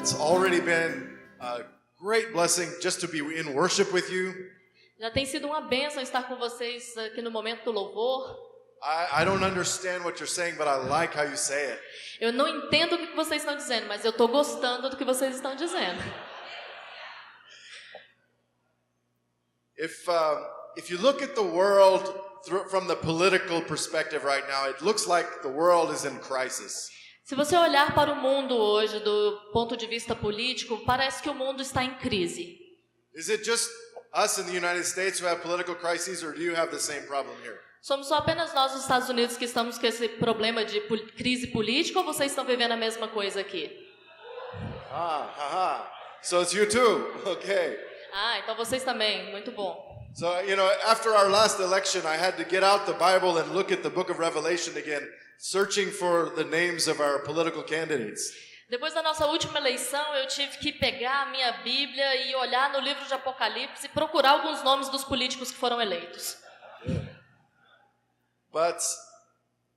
It's already been a great blessing just to be in worship with you. Já tem sido uma bênção estar com vocês aqui no momento do louvor. I don't understand what you're saying, but I like how you say it. Eu não entendo o que vocês estão dizendo, mas eu estou gostando do que vocês estão dizendo. If you look at the world from the political perspective right now, it looks like the world is in crisis. Se você olhar para o mundo hoje do ponto de vista político, parece que o mundo está em crise. Is it just us in the United States who have political crises, or do you have the same problem here? Somos só apenas nós nos Estados Unidos que estamos com esse problema de crise política, ou vocês estão vivendo a mesma coisa aqui? So it's you too. Okay. Então vocês também. Muito bom. So, after our last election, I had to get out the Bible and look at the book of Revelation again, searching for the names of our political candidates. Depois da nossa última eleição, eu tive que pegar a minha Bíblia e olhar no livro de Apocalipse e procurar alguns nomes dos políticos que foram eleitos. But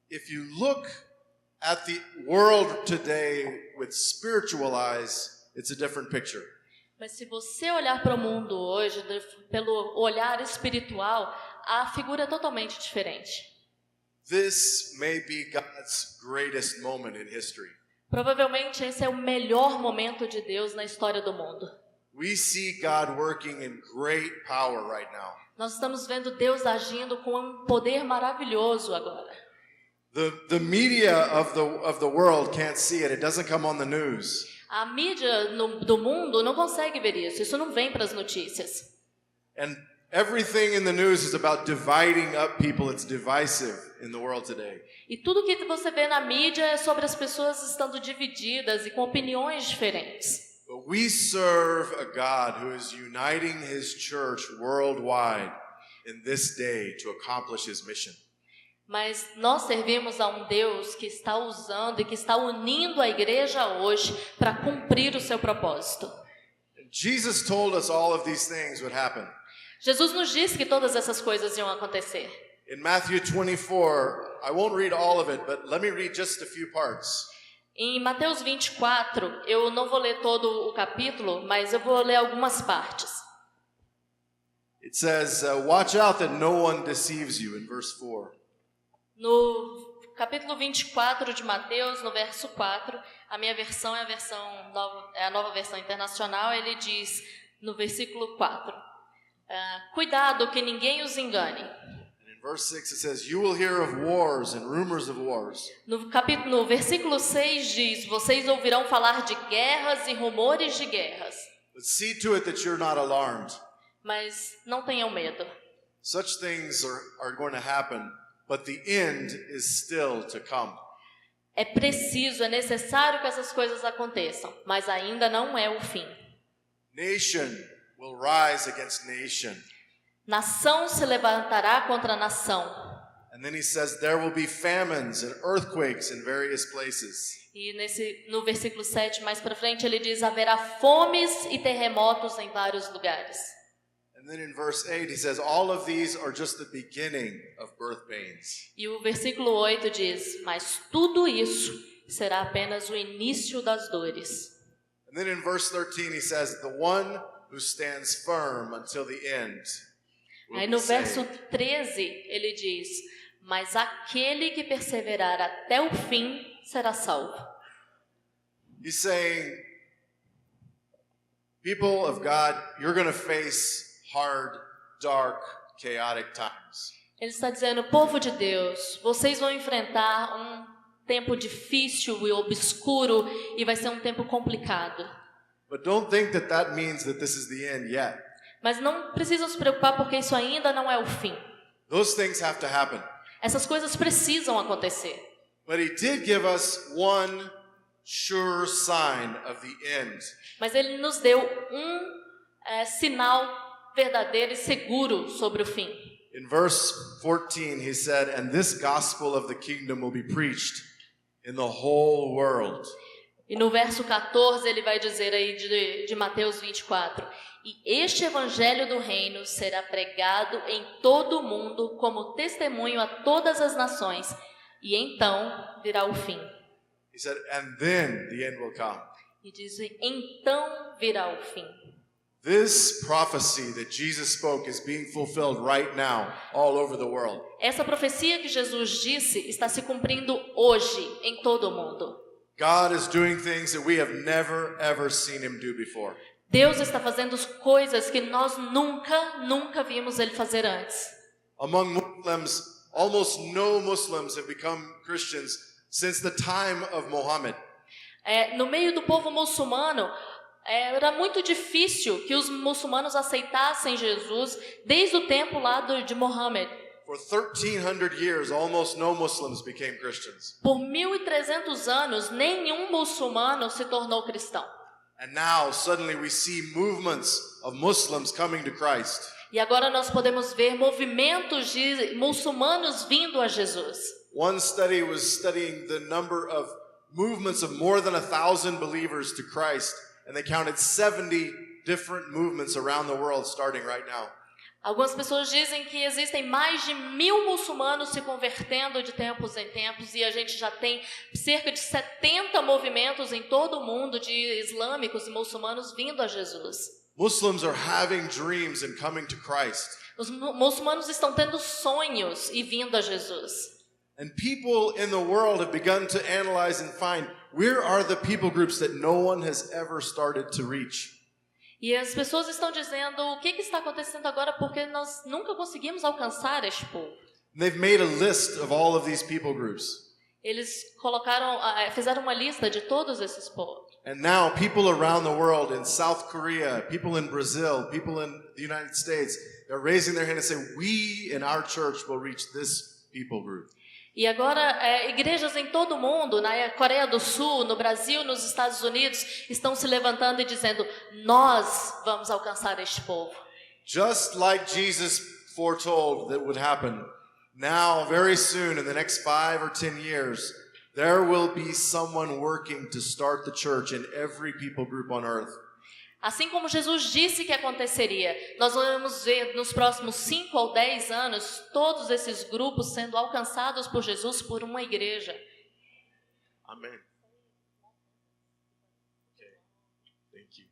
if you look at the world today with spiritual eyes, it's a different picture. Mas se você olhar para o mundo hoje pelo olhar espiritual, a figura é totalmente diferente. This may be God's greatest moment in history. Provavelmente esse é o melhor momento de Deus na história do mundo. We see God working in great power right now. Nós estamos vendo Deus agindo com um poder maravilhoso agora. The media of the world can't see it. It doesn't come on the news. A mídia do mundo não consegue ver isso. Isso não vem para as notícias. And everything in the news is about dividing up people. It's divisive in the world today. E tudo que você vê na mídia é sobre as pessoas estando divididas e com opiniões diferentes. But we serve a God who is uniting his church worldwide in this day to accomplish his mission. Mas nós servimos a um Deus que está usando e que está unindo a igreja hoje para cumprir o seu propósito. Jesus told us all of these things would happen. Jesus nos disse que todas essas coisas iam acontecer. In Matthew 24, I won't read all of it, but let me read just a few parts. Em Mateus 24, eu não vou ler todo o capítulo, mas eu vou ler algumas partes. It says, watch out that no one deceives you, in verse 4. No capítulo 24 de Mateus, no verso 4, a minha versão é a nova versão internacional, ele diz no versículo 4, cuidado que ninguém os engane. In verse 6 it says, you will hear of wars and rumors of wars. No versículo 6 diz, vocês ouvirão falar de guerras e rumores de guerras. But see to it that you're not alarmed. Mas não tenham medo. Such things are going to happen, but the end is still to come. É necessário que essas coisas aconteçam, mas ainda não é o fim. Nation will rise against nation. Nação se levantará contra nação. And then he says there will be famines and earthquakes in various places. E no versículo 7 mais para frente ele diz haverá fomes e terremotos em vários lugares. And then in verse 8 he says all of these are just the beginning of birth pains. E o versículo 8 diz, mas tudo isso será apenas o início das dores. And then in verse 13 he says the one who stands firm until the end. Aí no verso 13 ele diz, mas aquele que perseverar até o fim será salvo. He's saying, people of God, you're going to face hard, dark, chaotic times. Ele está dizendo, povo de Deus, vocês vão enfrentar um tempo difícil e obscuro e vai ser um tempo complicado. But don't think that means that this is the end yet. Mas não precisam se preocupar porque isso ainda não é o fim. Those things have to happen. Essas coisas precisam acontecer. But he did give us one sure sign of the end. Mas ele nos deu sinal verdadeiro e seguro sobre o fim. In verse 14 he said, and this gospel of the kingdom will be preached in the whole world. E no verso 14 ele vai dizer aí de Mateus 24, e este evangelho do reino será pregado em todo o mundo como testemunho a todas as nações, e então virá o fim. He said, and then the end will come. E diz: então virá o fim. This prophecy that Jesus spoke is being fulfilled right now all over the world. Essa profecia que Jesus disse está se cumprindo hoje em todo o mundo. God is doing things that we have never ever seen him do before. Deus está fazendo coisas que nós nunca vimos ele fazer antes. Among Muslims, almost no Muslims have become Christians since the time of Muhammad. No meio do povo muçulmano, era muito difícil que os muçulmanos aceitassem Jesus desde o tempo lá de Muhammad. For 1,300 years, almost no Muslims became Christians. Por 1.300 anos, nenhum muçulmano se tornou cristão. And now, suddenly, we see movements of Muslims coming to Christ. E agora nós podemos ver movimentos de muçulmanos vindo a Jesus. One study was studying the number of movements of more than 1,000 believers to Christ, and they counted 70 different movements around the world starting right now. Algumas pessoas dizem que existem mais de 1.000 muçulmanos se convertendo de tempos em tempos, e a gente já tem cerca de 70 movimentos em todo o mundo de islâmicos e muçulmanos vindo a Jesus. Muslims are having dreams and coming to Christ. Os muçulmanos estão tendo sonhos e vindo a Jesus. And people in the world have begun to analyze and find where are the people groups that no one has ever started to reach. E as pessoas estão dizendo o que está acontecendo agora porque nós nunca conseguimos alcançar este povo. They've made a list of all of these people groups. Eles fizeram uma lista de todos esses povos. And now people around the world, in South Korea, people in Brazil, people in the United States, they're raising their hand and saying, we in our church will reach this people group. E agora, igrejas em todo o mundo, na Coreia do Sul, no Brasil, nos Estados Unidos, estão se levantando e dizendo, nós vamos alcançar este povo. Just like Jesus foretold that would happen, now, very soon, in the next 5 or 10 years, there will be someone working to start the church in every people group on earth. Assim como Jesus disse que aconteceria, nós vamos ver nos próximos 5 ou 10 anos todos esses grupos sendo alcançados por Jesus por uma igreja. Amen. Okay. Thank you.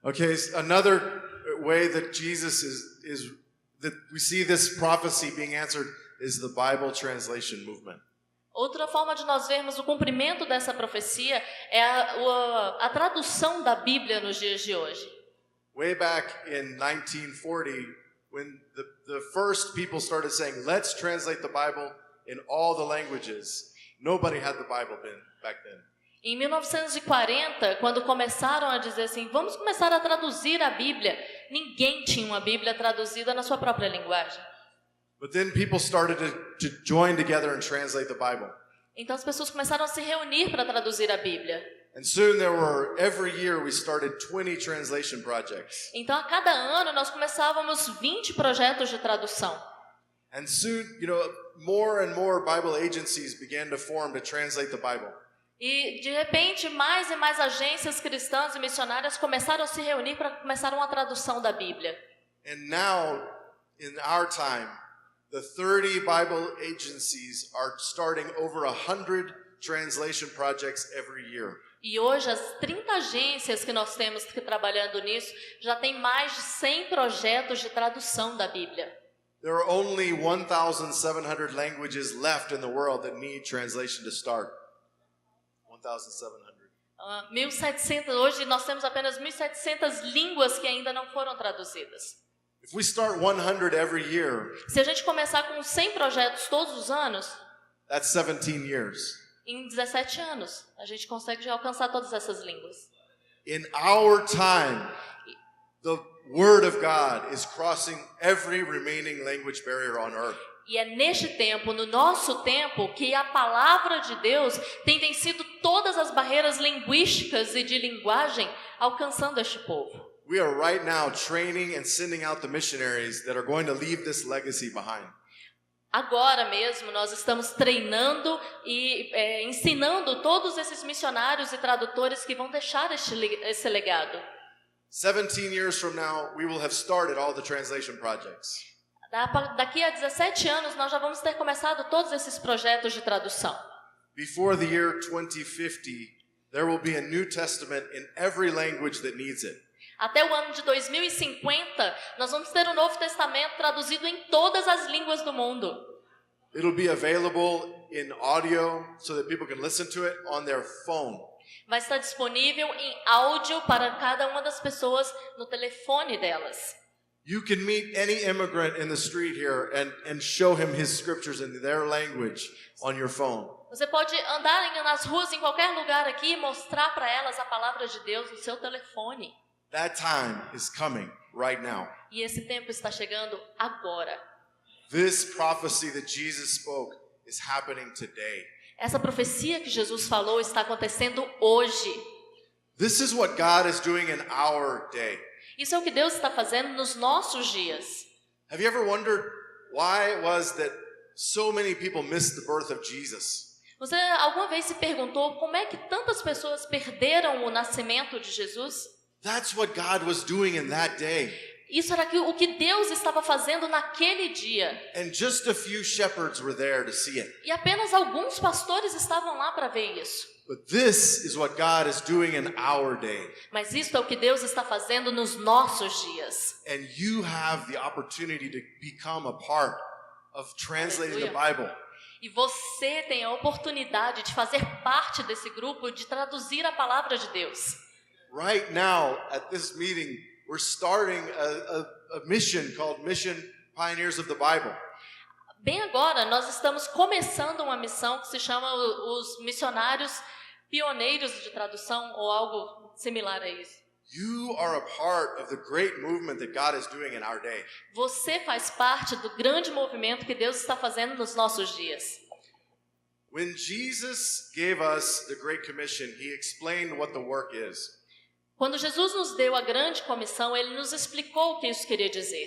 Okay, another way that Jesus is that we see this prophecy being answered is the Bible translation movement. Outra forma de nós vermos o cumprimento dessa profecia é a tradução da Bíblia nos dias de hoje. Way back in 1940, when the first people started saying, let's translate the Bible in all the languages, nobody had the Bible back then. Em 1940, quando começaram a dizer assim, vamos começar a traduzir a Bíblia, ninguém tinha uma Bíblia traduzida na sua própria linguagem. But then people started to join together and translate the Bible. Então as pessoas começaram a se reunir para traduzir a Bíblia. And soon every year we started 20 translation projects. Então a cada ano nós começávamos 20 projetos de tradução. And soon, more and more Bible agencies began to form to translate the Bible. E de repente mais e mais agências cristãs e missionárias começaram a se reunir para começar uma tradução da Bíblia. And now, in our time, the 30 Bible agencies are starting over 100 translation projects every year. E hoje as 30 agências que nós temos trabalhando nisso já tem mais de 100 projetos de tradução da Bíblia. There are only 1,700 languages left in the world that need translation to start. 1,700. 1.700, hoje nós temos apenas 1.700 línguas que ainda não foram traduzidas. If we start 100 every year, Se a gente começar com 100 projetos todos os anos, that's 17 years. em 17 anos, a gente consegue já alcançar todas essas línguas. In our time, the Word of God is crossing every remaining language barrier on earth. E é neste tempo, no nosso tempo, que a palavra de Deus tem vencido todas as barreiras linguísticas e de linguagem, alcançando este povo. We are right now training and sending out the missionaries that are going to leave this legacy behind. Agora mesmo nós estamos treinando e ensinando todos esses missionários e tradutores que vão deixar esse legado. 17 years from now, we will have started all the translation projects. Daqui a 17 anos nós já vamos ter começado todos esses projetos de tradução. Before the year 2050, there will be a New Testament in every language that needs it. Até o ano de 2050, nós vamos ter o Novo Testamento traduzido em todas as línguas do mundo. It'll be available in audio so that people can listen to it on their phone. Vai estar disponível em áudio para cada uma das pessoas no telefone delas. You can meet any immigrant in the street here and show him his scriptures in their language on your phone. Você pode andar nas ruas em qualquer lugar aqui e mostrar para elas a palavra de Deus no seu telefone. That time is coming right now. E esse tempo está chegando agora. This prophecy that Jesus spoke is happening today. Essa profecia que Jesus falou está acontecendo hoje. This is what God is doing in our day. Isso é o que Deus está fazendo nos nossos dias. Have you ever wondered why it was that so many people missed the birth of Jesus? Você alguma vez se perguntou como é que tantas pessoas perderam o nascimento de Jesus? That's what God was doing in that day. Isso era o que Deus estava fazendo naquele dia. And just a few shepherds were there to see it. E apenas alguns pastores estavam lá para ver isso. But this is what God is doing in our day. Mas isso é o que Deus está fazendo nos nossos dias. And you have the opportunity to become a part of translating the Bible. E você tem a oportunidade de fazer parte desse grupo de traduzir a palavra de Deus. Right now, at this meeting, we're starting a mission called Mission Pioneers of the Bible. Bem agora, nós estamos começando uma missão que se chama os missionários pioneiros de tradução ou algo similar a isso. You are a part of the great movement that God is doing in our day. Você faz parte do grande movimento que Deus está fazendo nos nossos dias. When Jesus gave us the Great Commission, He explained what the work is. Quando Jesus nos deu a grande comissão, Ele nos explicou o que isso queria dizer.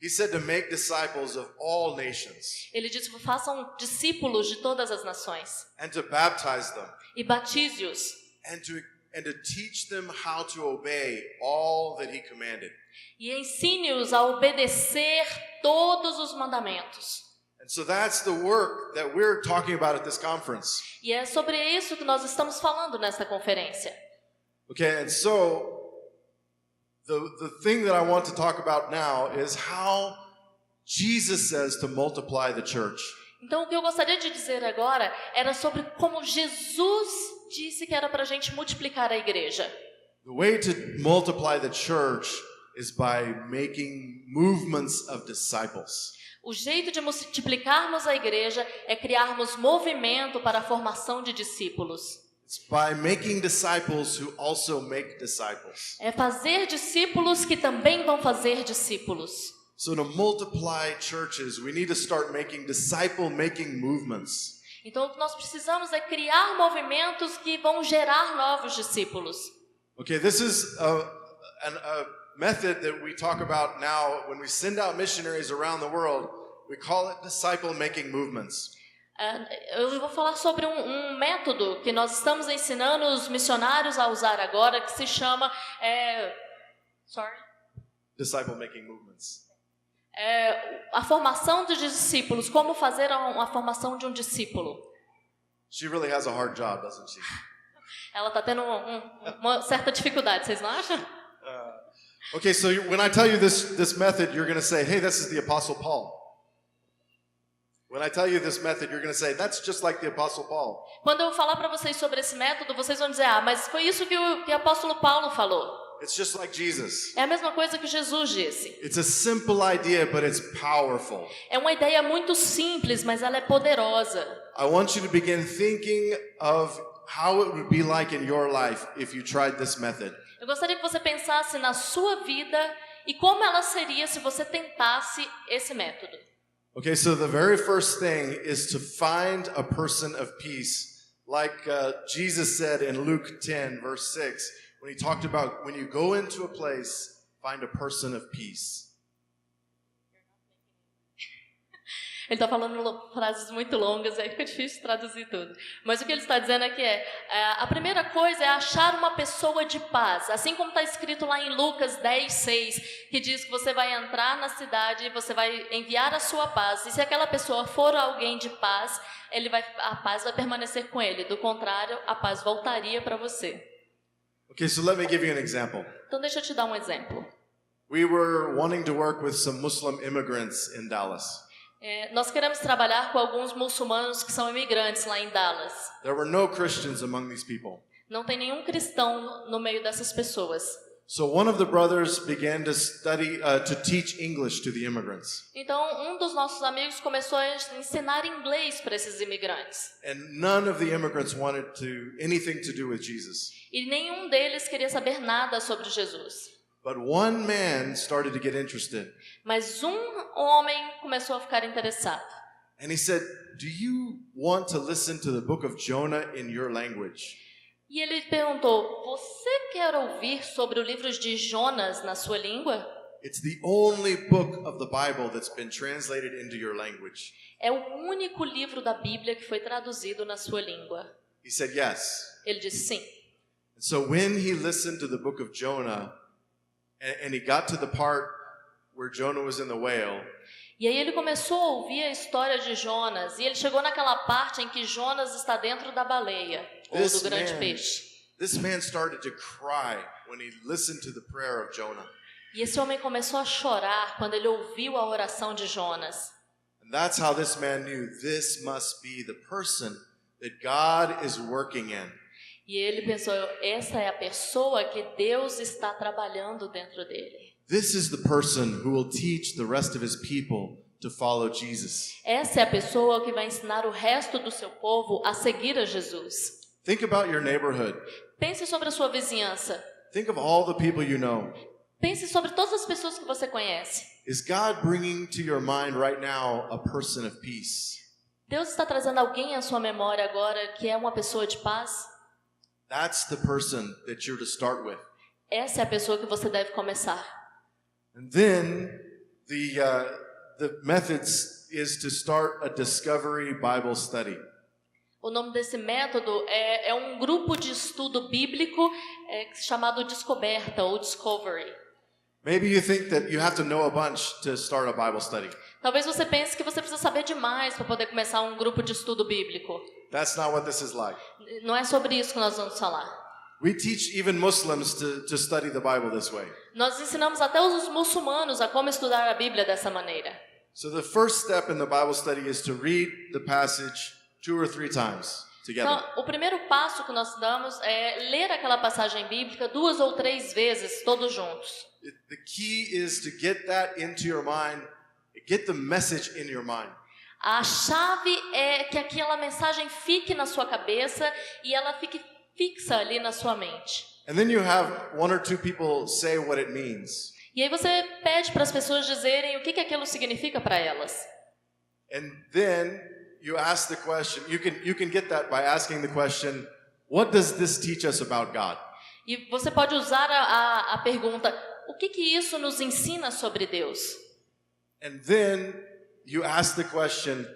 He said to make disciples of all nations. Ele disse: façam discípulos de todas as nações. And to baptize them. E batize-os. And to teach them how to obey all that He commanded. E ensine-os a obedecer todos os mandamentos. And so that's the work that we're talking about at this conference. E é sobre isso que nós estamos falando nesta conferência. Okay, and so the thing that I want to talk about now is how Jesus says to multiply the church. Então, o que eu gostaria de dizer agora era sobre como Jesus disse que era para a gente multiplicar a igreja. The way to multiply the church is by making movements of disciples. O jeito de multiplicarmos a igreja é criarmos movimento para a formação de discípulos. It's by making disciples who also make disciples. É fazer discípulos que também vão fazer discípulos. So to multiply churches, we need to start making disciple-making movements. Então, o que nós precisamos é criar movimentos que vão gerar novos discípulos. Okay, this is a method that we talk about now when we send out missionaries around the world. We call it disciple-making movements. Eu vou falar sobre um método que nós estamos ensinando os missionários a usar agora, que se chama Disciple-making movements. A formação de discípulos. Como fazer a formação de um discípulo? She really has a hard job, doesn't she? Ela está tendo uma certa dificuldade, vocês não acham? Okay, so when I tell you this method, you're going to say, hey, this is the Apostle Paul. When I tell you this method, you're going to say, that's just like the Apostle Paul. Quando eu falar para vocês sobre esse método, vocês vão dizer, mas foi isso que o apóstolo Paulo falou. It's just like Jesus. É a mesma coisa que Jesus disse. It's a simple idea, but it's powerful. É uma ideia muito simples, mas ela é poderosa. I want you to begin thinking of how it would be like in your life if you tried this method. Eu gostaria que você pensasse na sua vida e como ela seria se você tentasse esse método. Okay, so the very first thing is to find a person of peace. Like Jesus said in Luke 10, verse 6, when he talked about when you go into a place, find a person of peace. Ele está falando frases muito longas, aí fica difícil traduzir tudo. Mas o que ele está dizendo aqui a primeira coisa é achar uma pessoa de paz. Assim como está escrito lá em Lucas 10:6, que diz que você vai entrar na cidade e você vai enviar a sua paz. E se aquela pessoa for alguém de paz, a paz vai permanecer com ele. Do contrário, a paz voltaria para você. Okay, so let me give you an example. Então deixa eu te dar um exemplo. We were wanting to work with some Muslim immigrants in Dallas. Nós queremos trabalhar com alguns muçulmanos que são imigrantes lá em Dallas. There were no Christians among these people. Não tem nenhum cristão no meio dessas pessoas. So one of the brothers began to study, to teach English to the immigrants. Então, um dos nossos amigos começou a ensinar inglês para esses imigrantes. And none of the immigrants wanted anything to do with Jesus. E nenhum deles queria saber nada sobre Jesus. But one man started to get interested. Mas um homem começou a ficar interessado. And he said, "Do you want to listen to the book of Jonah in your language?" E ele perguntou: você quer ouvir sobre o livro de Jonas na sua língua? It's the only book of the Bible that's been translated into your language. É o único livro da Bíblia que foi traduzido na sua língua. He said yes. Ele disse sim. And so when he listened to the book of Jonah, and he got to the part where Jonah was in the whale, e aí ele começou a ouvir a história de Jonas, e ele chegou naquela parte em que Jonas está dentro da baleia, ou do grande peixe. This man started to cry when he listened to the prayer of Jonah. E esse homem começou a chorar quando ele ouviu a oração de Jonas. And that's how this man knew this must be the person that God is working in. E ele pensou, essa é a pessoa que Deus está trabalhando dentro dele. This is the person who will teach the rest of his people to follow Jesus. Essa é a pessoa que vai ensinar o resto do seu povo a seguir a Jesus. Think about your neighborhood. Pense sobre a sua vizinhança. Think of all the people you know. Pense sobre todas as pessoas que você conhece. Is God bringing to your mind right now a person of peace? Deus está trazendo alguém à sua memória agora que é uma pessoa de paz? That's the person that you're to start with. Essa é a pessoa que você deve começar. And then the methods is to start a discovery Bible study. O nome desse método é um grupo de estudo bíblico chamado Descoberta ou Discovery. Maybe you think that you have to know a bunch to start a Bible study. Talvez você pense que você precisa saber demais para poder começar um grupo de estudo bíblico. That's not what this is like. Não é sobre isso que nós vamos falar. We teach even Muslims to study the Bible this way. Nós ensinamos até os muçulmanos a como estudar a Bíblia dessa maneira. So the first step in the Bible study is to read the passage 2 or 3 times together. Então, o primeiro passo que nós damos é ler aquela passagem bíblica 2 ou 3 vezes, todos juntos. The key is to get that into your mind, get the message in your mind. A chave é que aquela mensagem fique na sua cabeça e ela fique fixa ali na sua mente. And then you have 1 or 2 people say what it means. E aí você pede para as pessoas dizerem o que aquilo significa para elas. And then you ask the question, you can get that by asking the question, what does this teach us about God? E você pode usar a pergunta, o que isso nos ensina sobre Deus? And then you ask the question,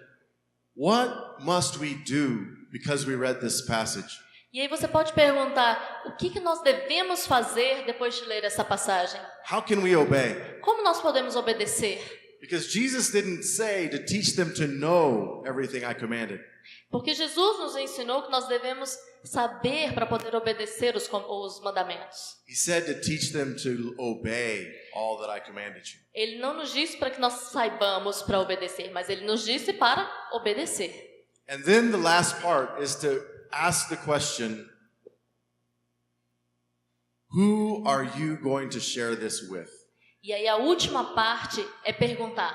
what must we do because we read this passage? E aí você pode perguntar, o que nós devemos fazer depois de ler essa passagem? How can we obey? Como nós podemos obedecer? Because Jesus didn't say to teach them to know everything I commanded. Porque Jesus nos ensinou que nós devemos saber para poder obedecer os mandamentos. He said to teach them to obey all that I commanded you. Ele não nos disse para que nós saibamos para obedecer, mas ele nos disse para obedecer. And then the last part is to ask the question, who are you going to share this with? E aí a última parte é perguntar,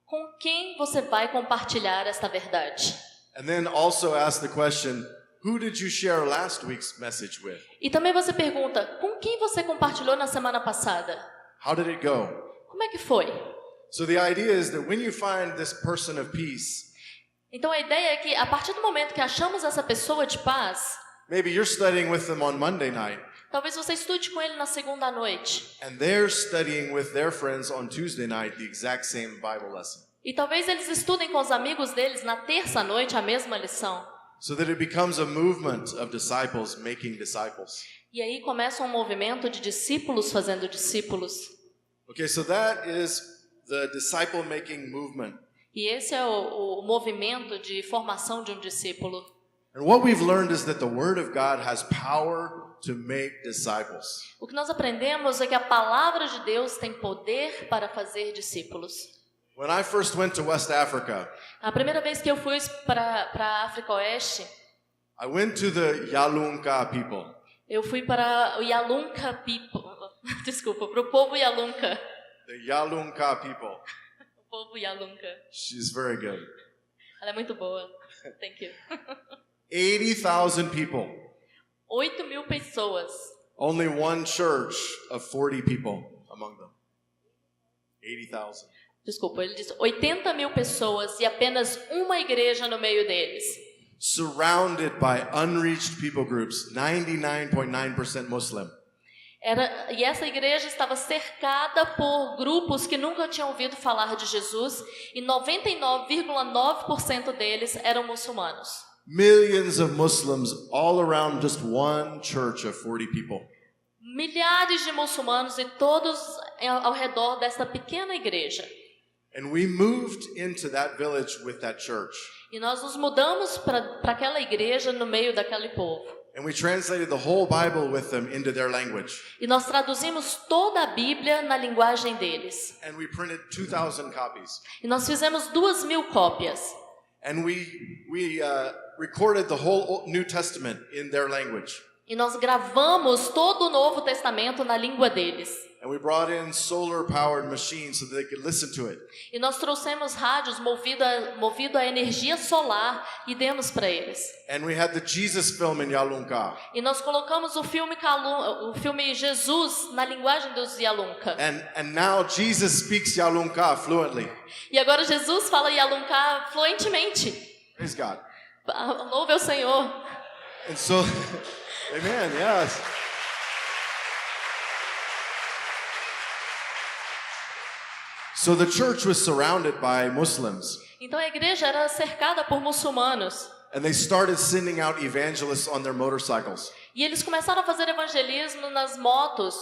com quem você vai compartilhar esta verdade? And then also ask the question, who did you share last week's message with? E também você pergunta, com quem você compartilhou na semana passada? How did it go? Como é que foi? So the idea is that when you find this person of peace, Então a ideia é que a partir do momento que achamos essa pessoa de paz, maybe you're studying with them on Monday night, talvez você estude com ele na segunda noite. and they're studying with their friends on Tuesday night the exact same Bible lesson. E talvez eles estudem com os amigos deles na terça à noite a mesma lição. So that it becomes a movement of disciples making disciples. E aí começa um movimento de discípulos fazendo discípulos. Okay, so that is the disciple-making movement. E esse é o movimento de formação de um discípulo. And what we've learned is that the Word of God has power to make disciples. O que nós aprendemos é que a palavra de Deus tem poder para fazer discípulos. When I first went to West Africa, A primeira vez que eu fui para a África Oeste, I went to the Yalunka people. eu fui para o Yalunka people. Desculpa, para o povo Yalunka. The Yalunka people. O povo Yalunka. She's very good. Ela é muito boa. Thank you. 80,000 people. 8.000 pessoas. Only one church of 40 people among them. 80,000. Desculpa, ele disse 80.000 pessoas e apenas uma igreja no meio deles. Surrounded by unreached people groups, 99.9% Muslim. E essa igreja estava cercada por grupos que nunca tinham ouvido falar de Jesus e 99,9% deles eram muçulmanos. Millions of Muslims all around just one church of 40 people. Milhares de muçulmanos e todos ao redor dessa pequena igreja. And we moved into that village with that church. E nós nos mudamos para aquela igreja no meio daquele povo. And we translated the whole Bible with them into their language. E nós traduzimos toda a Bíblia na linguagem deles. And we printed 2,000 copies. E nós fizemos 2.000 cópias. And we recorded the whole New Testament in their language. E nós gravamos todo o Novo Testamento na língua deles. And we brought in solar-powered machines so that they could listen to it. E nós trouxemos rádios movido a energia solar e demos para eles. And we had the Jesus film in Yalunka. E nós colocamos o filme Jesus na linguagem dos Yalunka. And now Jesus speaks Yalunka fluently. E agora Jesus fala Yalunka fluentemente. Praise God. Louve ao Senhor. And so, amen, yes. So the church was surrounded by Muslims. Então a igreja era cercada por muçulmanos. And they started sending out evangelists on their motorcycles. E eles começaram a fazer evangelismo nas motos.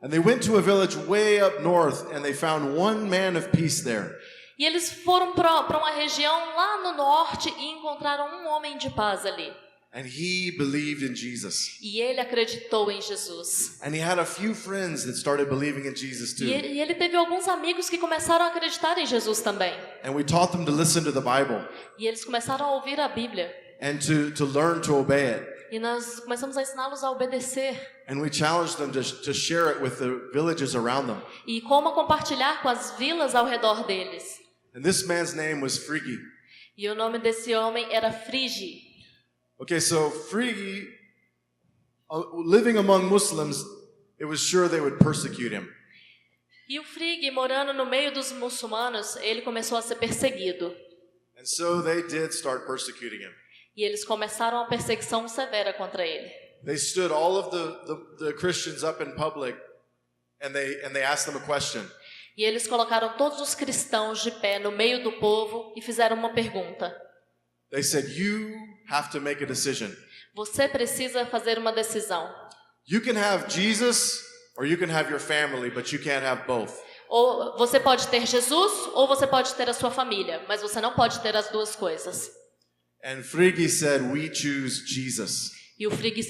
And they went to a village way up north and they found one man of peace there. E eles foram para uma região lá no norte e encontraram um homem de paz ali. And he believed in Jesus. E ele acreditou em Jesus. And he had a few friends that started believing in Jesus too. E ele teve alguns amigos que começaram a acreditar em Jesus também. And we taught them to listen to the Bible E eles começaram a ouvir a Bíblia. and to learn to obey it. E nós começamos a ensiná-los a obedecer. And we challenged them to share it with the villages around them. E como compartilhar com as vilas ao redor deles. And this man's name was Frigi. E o nome desse homem era Frigi. Okay, so Frigi, living among Muslims, it was sure they would persecute him. E o Frigi, morando no meio dos muçulmanos, ele começou a ser perseguido. And so they did start persecuting him. E eles começaram a perseguição severa contra ele. They stood all of the Christians up in public and they asked them a question. E eles colocaram todos os cristãos de pé no meio do povo e fizeram uma pergunta. They said, you have to make a decision. Você precisa fazer uma decisão. You can have Jesus or you can have your family, but you can't have both. Ou você pode ter Jesus ou você pode ter a sua família, mas você não pode ter as duas coisas. And Frigi said, we choose Jesus. E o Frigi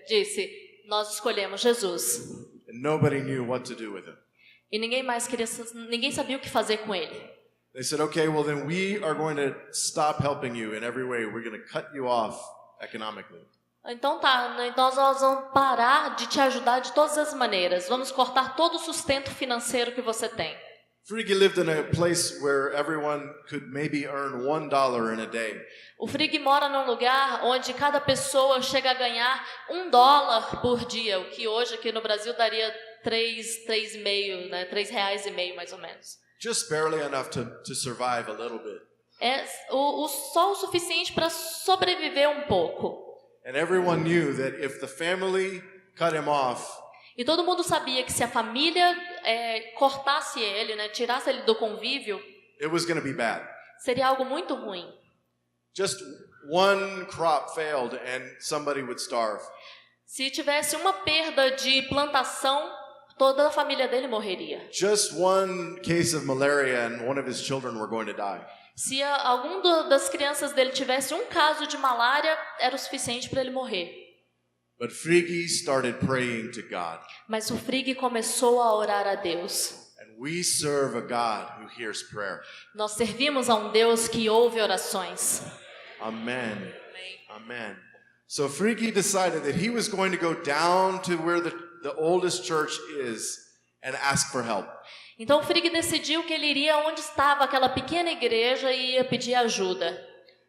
disse, nós escolhemos Jesus. And nobody knew what to do with him. E ninguém sabia o que fazer com ele. They said, okay, well then we are going to stop helping you in every way. We're going to cut you off economically. Então tá, então nós vamos parar de te ajudar de todas as maneiras. Vamos cortar todo o sustento financeiro que você tem. Frigi lived in a place where everyone could maybe earn $1 in a day. O Frigi mora num lugar onde cada pessoa chega a ganhar $1 por dia, o que hoje aqui no Brasil daria R$3,5, né? R$3,5 mais ou menos. Just barely enough to survive a little bit. É só o suficiente para sobreviver um pouco. And everyone knew that if the family cut him off, E todo mundo sabia que se a família cortasse ele, né, tirasse ele do convívio, it was going to be bad. Seria algo muito ruim. Just one crop failed and somebody would starve. Se tivesse uma perda de plantação, toda a família dele morreria. Just one case of malaria and one of his children were going to die. Se algum das crianças dele tivesse um caso de malária, era o suficiente para ele morrer. But Friggi started praying to God. Mas o Frigg começou a orar a Deus. And we serve a God who hears prayer. Nós servimos a um Deus que ouve orações. Amen. Amen. So Friggi decided that he was going to go down to where the oldest church is and ask for help. Então Frigg decidiu que ele iria onde estava aquela pequena igreja e ia pedir ajuda.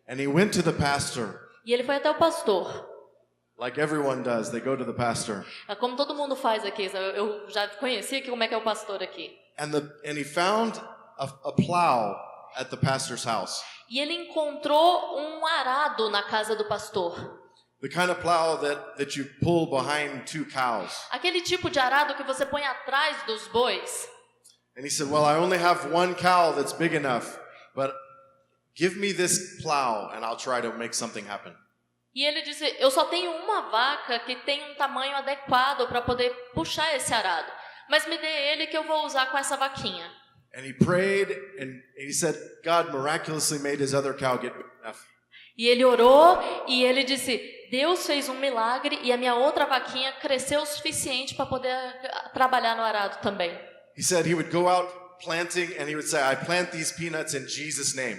And he went to the pastor. E ele foi até o pastor. Like everyone does, they go to the pastor. Como todo mundo faz aqui, eu já conheci aqui como é que é o pastor aqui. And he found a plow at the pastor's house. E ele encontrou um arado na casa do pastor. The kind of plow that you pull behind two cows. Aquele tipo de arado que você põe atrás dos bois. And he said, well, I only have one cow that's big enough, but give me this plow and I'll try to make something happen. E ele disse, eu só tenho uma vaca que tem um tamanho adequado para poder puxar esse arado. Mas me dê ele que eu vou usar com essa vaquinha. And he prayed and he said, God miraculously made his other cow get big enough. E ele orou e ele disse, Deus fez um milagre e a minha outra vaquinha cresceu o suficiente para poder trabalhar no arado também. He said he would go out planting and he would say, I plant these peanuts in Jesus' name.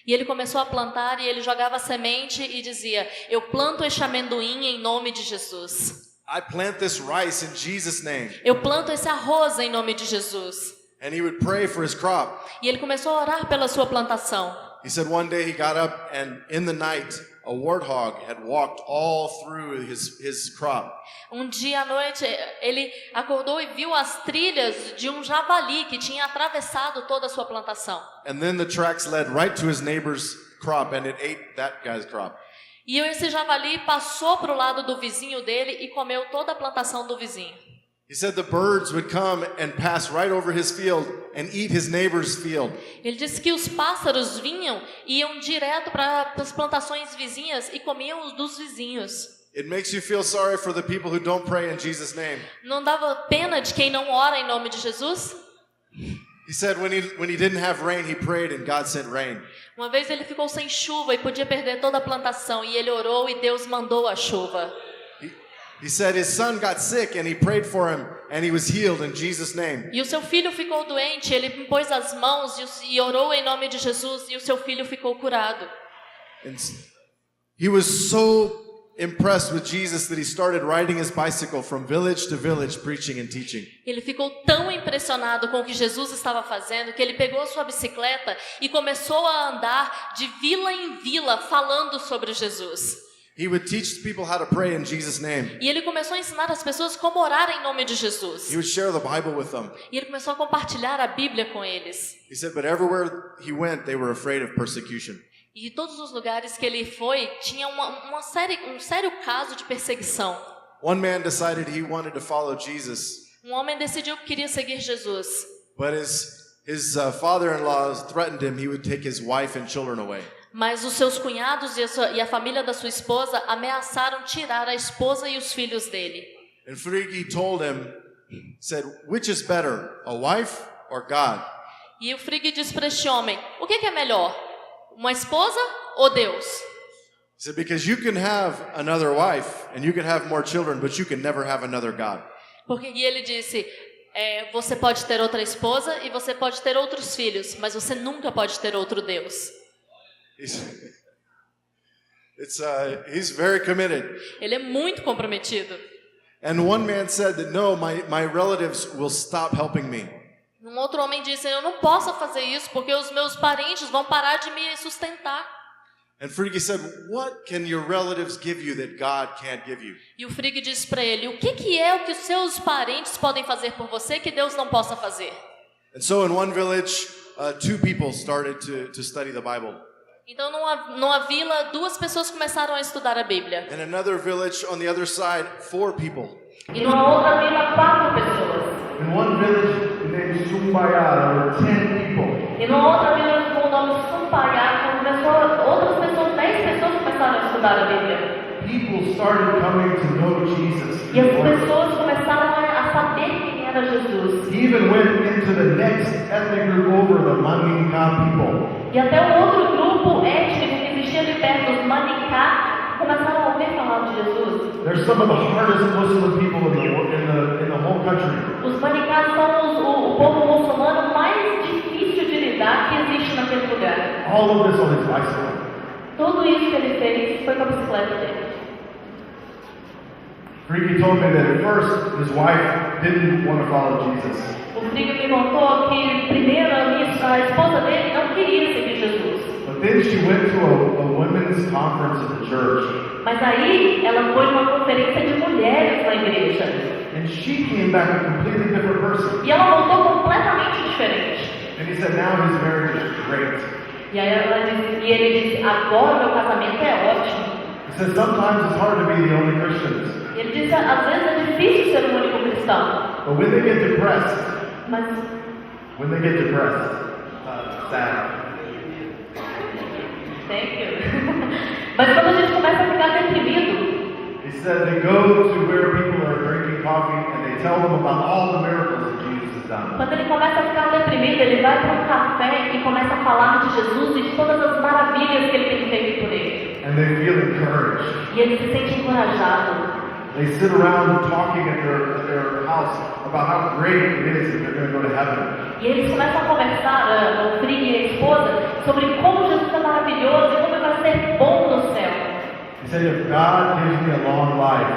E ele começou a plantar e ele jogava semente e dizia, eu planto este amendoim em nome de Jesus. I plant this rice in Jesus' name. Eu planto esse arroz em nome de Jesus. And he would pray for his crop. E ele começou a orar pela sua plantação. He said one day he got up and in the night a warthog had walked all through his crop. Um dia à noite ele acordou e viu as trilhas de um javali que tinha atravessado toda a sua plantação. And then the tracks led right to his neighbor's crop and it ate that guy's crop. E esse javali passou para o lado do vizinho dele e comeu toda a plantação do vizinho. He said the birds would come and pass right over his field and eat his neighbor's field. Ele disse que os pássaros vinham e iam direto para as plantações vizinhas e comiam os dos vizinhos. It makes you feel sorry for the people who don't pray in Jesus' name. Não dava pena de quem não ora em nome de Jesus? He said when he didn't have rain, he prayed and God sent rain. Uma vez ele ficou sem chuva e podia perder toda a plantação e ele orou e Deus mandou a chuva. He said his son got sick and he prayed for him and he was healed in Jesus' name. E o seu filho ficou doente, ele impôs as mãos e orou em nome de Jesus e o seu filho ficou curado. And he was so impressed with Jesus that he started riding his bicycle from village to village preaching and teaching. Ele ficou tão impressionado com o que Jesus estava fazendo que ele pegou a sua bicicleta e começou a andar de vila em vila falando sobre Jesus. He would teach people how to pray in Jesus' name. E ele começou a ensinar as pessoas como orar em nome de Jesus. He would share the Bible with them. E ele começou a compartilhar a Bíblia com eles. He said, but everywhere he went, they were afraid of persecution. E todos os lugares que ele foi, tinha um sério caso de perseguição. One man decided he wanted to follow Jesus. Um homem decidiu que queria seguir Jesus. But his father-in-law threatened him he would take his wife and children away. Mas os seus cunhados e a família da sua esposa ameaçaram tirar a esposa e os filhos dele. And Friggi told him, said, which is better, a wife or God? E o Frigg disse para este homem, o que é melhor? Uma esposa ou Deus? He said, because you can have another wife and you can have more children, but you can never have another God. E ele disse, você pode ter outra esposa e você pode ter outros filhos, mas você nunca pode ter outro Deus. He's very committed. Ele é muito comprometido. And one man said that no, my relatives will stop helping me. Um outro homem disse, eu não posso fazer isso porque os meus parentes vão parar de me sustentar. And Friggi said, what can your relatives give you that God can't give you? E o Frigg disse para ele, o que é o que os seus parentes podem fazer por você que Deus não possa fazer? And so in one village, two people started to study the Bible. Então numa vila, 2 pessoas começaram a estudar a Bíblia. In another village on the other side, 4 people. E numa outra vila, 4 pessoas. In one village named Sumbaya, there were 10 people. E numa outra vila espalhar, outras pessoas, 10 pessoas começaram a estudar a Bíblia. People started coming to know Jesus. E as pessoas começaram a saber quem era Jesus. He even went into the next ethnic group over, the Maninka people. E até um outro grupo étnico que existia ali perto, os Maninka, começaram a ouvir falar de Jesus. They're some of the hardest Muslim people in the whole country. Os Maninka são o povo muçulmano mais difícil de lidar que existe naquele lugar. All of this on his bicycle. Tudo isso que ele fez foi com a bicicleta dele. Freaky told me that at first his wife didn't want to follow Jesus. O Frigo me contou que primeiro a esposa dele não queria seguir Jesus. But then she went to a women's conference at the church. Mas aí ela foi numa conferência de mulheres na igreja. And she came back a completely different person. E ela voltou completamente diferente. And he said, now his marriage is great. E aí ele disse, agora meu casamento é ótimo. He said, sometimes it's hard to be the only Christians. Ele disse, às vezes é difícil ser o único cristão. But when they get depressed, Mas sad. Thank you. Mas quando a gente começa a ficar deprimido, He said they go to where people are drinking coffee and they tell them about all the miracles that Jesus has done. quando ele começa a ficar deprimido, ele vai para um café e começa a falar de Jesus e de todas as maravilhas que ele tem feito por ele. And they feel encouraged. E ele se sente encorajado. They sit around talking at their house about how great it is that they're going to go to heaven. E eles começam a conversar, o Frig e a esposa, sobre como Jesus é maravilhoso e como vai ser bom no céu. He said, if God gives me a long life,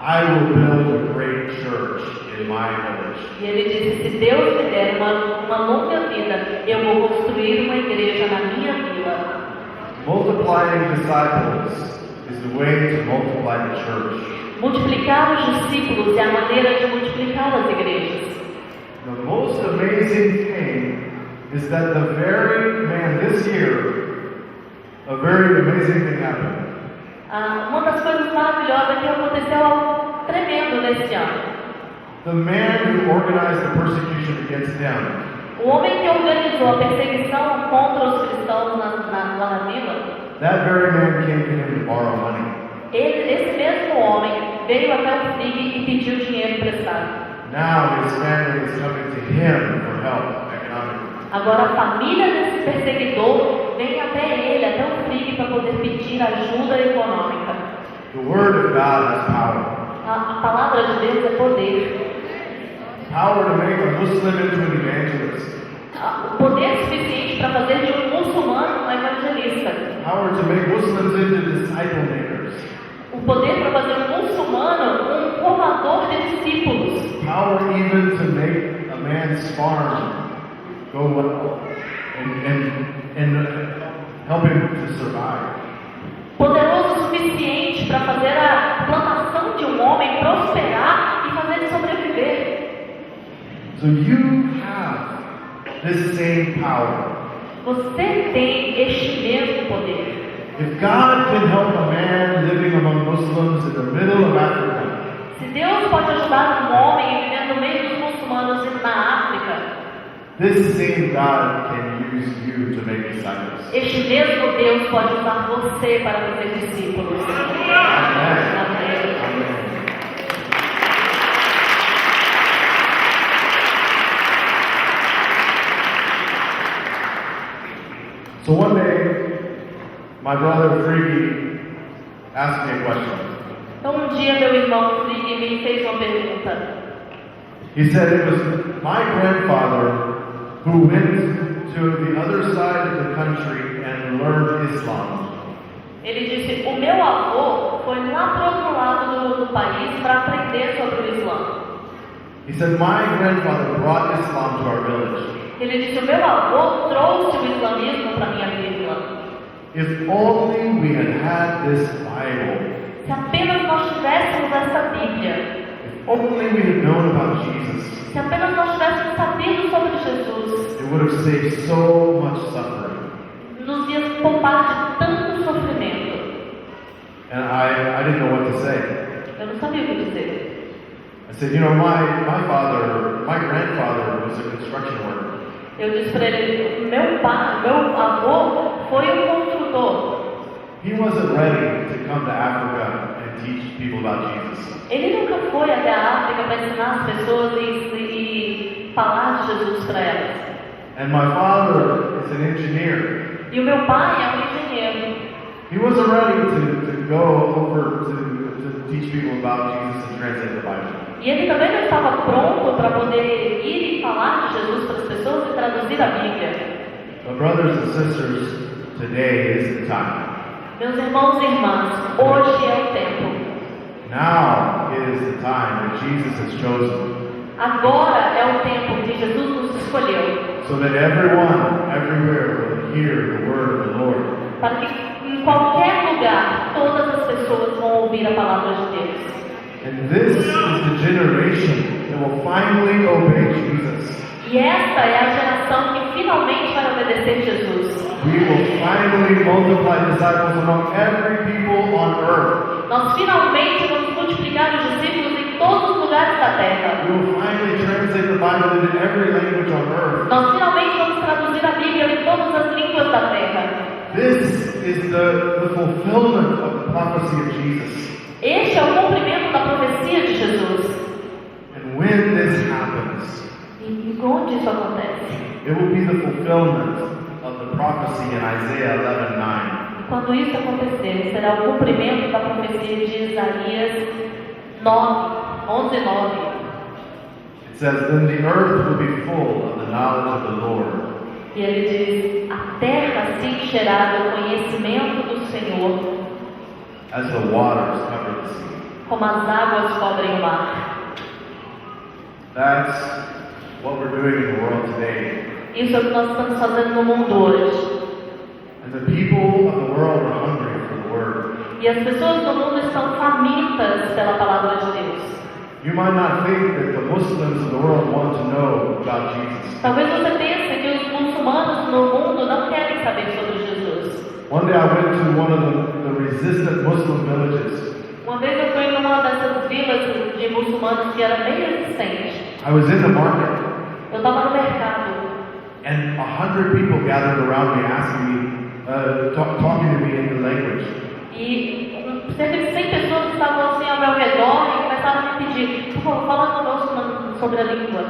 I will build a great church in my village. E ele disse, se Deus me der uma longa vida, eu vou construir uma igreja na minha vila. Multiplying disciples is the way to multiply the church. Multiplicar os discípulos é a maneira de multiplicar as igrejas. The most amazing thing is that the very man this year, a very amazing thing happened. Uma das coisas maravilhosas que aconteceu algo tremendo nesse ano. The man who organized the persecution against them. O homem que organizou a perseguição contra os cristãos lá na vila. That very man came to him to borrow money. Esse mesmo homem veio até o Frig e pediu dinheiro emprestado. Now his family is coming to him for help economically. Agora a família desse perseguidor vem até ele, até o Frig, para poder pedir ajuda econômica. The word of God has power. A palavra de Deus é poder. Power to make a Muslim into an evangelist. O poder suficiente para fazer de um muçulmano um evangelista. Power to make Muslims into disciple makers. O poder para fazer um muçulmano um formador de discípulos. Power even to make a man's farm go well and help him to survive. Poderoso o suficiente para fazer a plantação de um homem prosperar e fazer ele sobreviver. So you have this same power. Você tem este mesmo poder. If God can help a man living among Muslims in the middle of Africa, Se Deus pode ajudar um homem vivendo no meio dos muçulmanos na África, this same God can use you to make disciples. este mesmo Deus pode usar você para fazer discípulos. Amen. Amém. Amen. So one day, my brother Freaky asked me a question. Então dia meu irmão Frig me fez uma pergunta. He said it was my grandfather who went to the other side of the country and learned Islam. Ele disse, o meu avô foi lá para o outro lado do país para aprender sobre o Islã. He said my grandfather brought Islam to our village. Ele disse, o meu avô trouxe o islamismo para minha vila. If only we had had this Bible. Se apenas nós tivéssemos essa Bíblia. If only we had known about Jesus. Se apenas nós tivéssemos sabido sobre Jesus. It would have saved so much suffering. Nos ia poupar de tanto sofrimento. And I didn't know what to say. Eu não sabia o que dizer. I said, you know, my grandfather was a construction worker. Eu disse para ele, meu avô foi um construtor. He wasn't ready to come to Africa and teach people about Jesus. Ele nunca foi até a África para ensinar as pessoas e falar de Jesus para elas. And my father is an engineer. E o meu pai é um engenheiro. He wasn't ready to go over to teach people about Jesus and translate the Bible. E ele também não estava pronto para poder ir e falar de Jesus para as pessoas e traduzir a Bíblia. But brothers and sisters, today is the time. Meus irmãos e irmãs, hoje é o tempo. Now is the time that Jesus has chosen, Agora é o tempo que Jesus nos escolheu. so that everyone, everywhere will hear the word of the Lord. Para que em qualquer lugar todas as pessoas vão ouvir a palavra de Deus. And this is the generation that will finally obey Jesus. E esta é a geração que finalmente vai obedecer Jesus. We will finally multiply disciples among every people on earth. Nós finalmente vamos multiplicar os discípulos em todos os lugares da terra. We will finally translate the Bible into every language on earth. Nós finalmente vamos traduzir a Bíblia em todas as línguas da terra. This is the fulfillment of the prophecy of Jesus. Este é o cumprimento da profecia de Jesus. And when this happens, E onde isso acontece? it will be the fulfillment of the prophecy in Isaiah 11:9. E quando isso acontecer, será o cumprimento da profecia de Isaías 11:9. It says, "Then the earth will be full of the knowledge of the Lord, E ele diz: a terra se encherá do conhecimento do Senhor, as the waters cover the sea." como as águas cobrem o mar. That's what we're doing in the world today. Isso é o que nós estamos fazendo no mundo hoje. And the people of the world are hungry for the word. E as pessoas do mundo estão famintas pela palavra de Deus. You might not think that the Muslims of the world want to know about Jesus. Talvez você pense que os muçulmanos no mundo não querem saber sobre Jesus. One day I went to one of the resistant Muslim villages. Uma vez eu fui numa dessas vilas de muçulmanos que era bem resistente. I was in the market, Eu estava no mercado and 100 people gathered around me asking me, talking to me in the language. e cerca de 100 pessoas estavam assim ao meu redor e começaram a me pedir: por favor, fala conosco sobre a língua.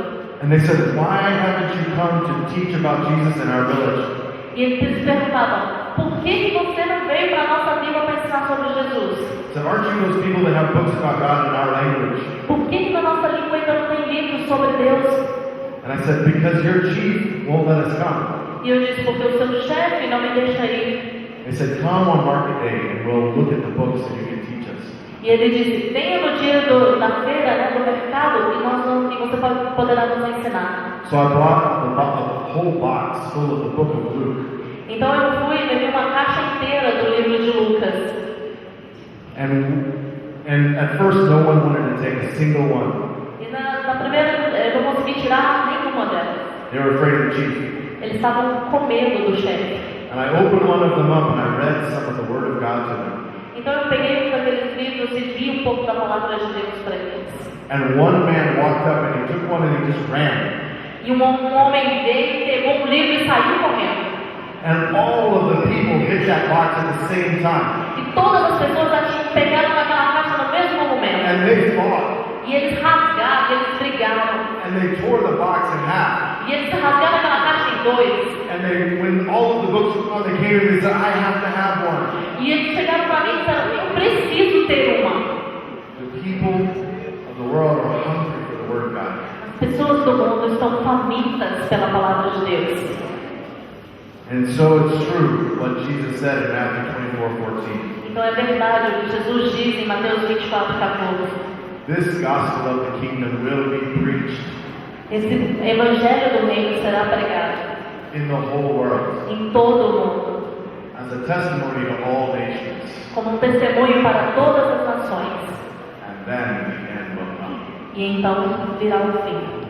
And they said, "Why haven't you come to teach about Jesus in our village?" E eles perguntavam: por que você não veio para a nossa vila para ensinar sobre Jesus? I said, "Aren't you those people that have books about God in our language?" Por que na nossa língua ainda não tem livros sobre Deus? And I said, "Because your chief won't let us come." E eu disse: porque o seu chefe não me deixa ir. They said, "Come on market day and we'll look at the books and you can teach us." E ele disse: venha no dia da feira, né, do mercado, e você poderá nos ensinar. So I bought a whole box full of the book of Luke. Então eu fui e levei uma caixa inteira do livro de Lucas. And at first no one wanted to take a single one. E na primeira eu não consegui tirar nenhuma delas. They were afraid of the chief. Eles estavam com medo do chefe. And I opened one of them up and I read some of the Word of God to them. Então eu peguei um daqueles livros e li um pouco da palavra de Deus para eles. And one man walked up and he took one and he just ran. E um homem veio, pegou um livro e saiu correndo. And all of the people hit that box at the same time. E todas as pessoas já tinham pegado naquela caixa no mesmo momento. And they fought. E eles rasgaram, eles brigaram. And they tore the box in half. E eles rasgaram aquela caixa em dois. And when all of the books were gone, they came to me and said, "I have to have one." E eles chegaram para mim e disseram: eu preciso ter uma. The people of the world are hungry for the Word of God. As pessoas do mundo estão famintas pela palavra de Deus. And so it's true what Jesus said in Matthew 24:14. Então é verdade o que Jesus diz em Mateus 24:14. This gospel of the kingdom will be preached Esse evangelho do reino será pregado in the whole world em todo o mundo, as a testimony to all nations, como um testemunho para todas as nações. and then the end will come. E então virá o fim.